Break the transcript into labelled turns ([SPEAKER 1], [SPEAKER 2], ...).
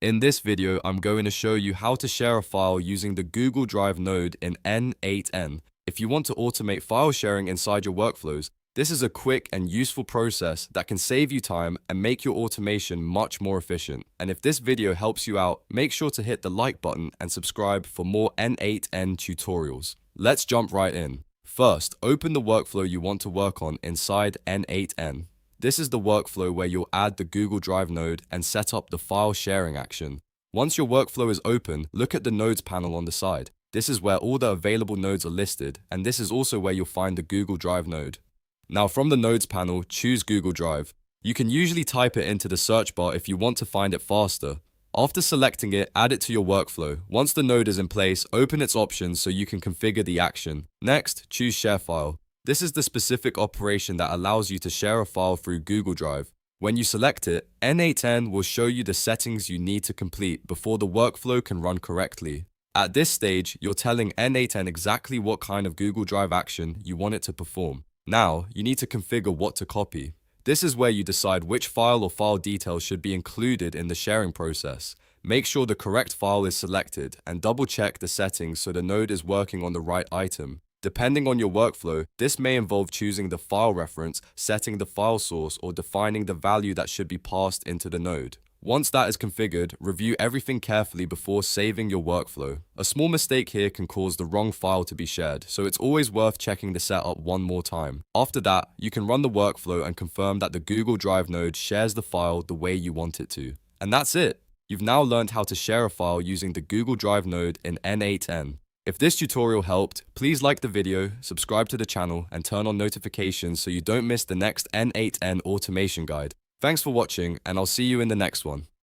[SPEAKER 1] In this video, I'm going to show you how to share a file using the Google Drive node in N8N. If you want to automate file sharing inside your workflows, this is a quick and useful process that can save you time and make your automation much more efficient. And if this video helps you out, make sure to hit the like button and subscribe for more N8N tutorials. Let's jump right in. First, open the workflow you want to work on inside N8N. This is the workflow where you'll add the Google Drive node and set up the file sharing action. Once your workflow is open, look at the nodes panel on the side. This is where all the available nodes are listed, and this is also where you'll find the Google Drive node. Now from the nodes panel, choose Google Drive. You can usually type it into the search bar if you want to find it faster. After selecting it, add it to your workflow. Once the node is in place, open its options so you can configure the action. Next, choose Share File. This is the specific operation that allows you to share a file through Google Drive. When you select it, N8N will show you the settings you need to complete before the workflow can run correctly. At this stage, you're telling N8N exactly what kind of Google Drive action you want it to perform. Now, you need to configure what to copy. This is where you decide which file or file details should be included in the sharing process. Make sure the correct file is selected and double-check the settings so the node is working on the right item. Depending on your workflow, this may involve choosing the file reference, setting the file source, or defining the value that should be passed into the node. Once that is configured, review everything carefully before saving your workflow. A small mistake here can cause the wrong file to be shared, so it's always worth checking the setup one more time. After that, you can run the workflow and confirm that the Google Drive node shares the file the way you want it to. And that's it! You've now learned how to share a file using the Google Drive node in N8N. If this tutorial helped, please like the video, subscribe to the channel, and turn on notifications so you don't miss the next N8N automation guide. Thanks for watching, and I'll see you in the next one.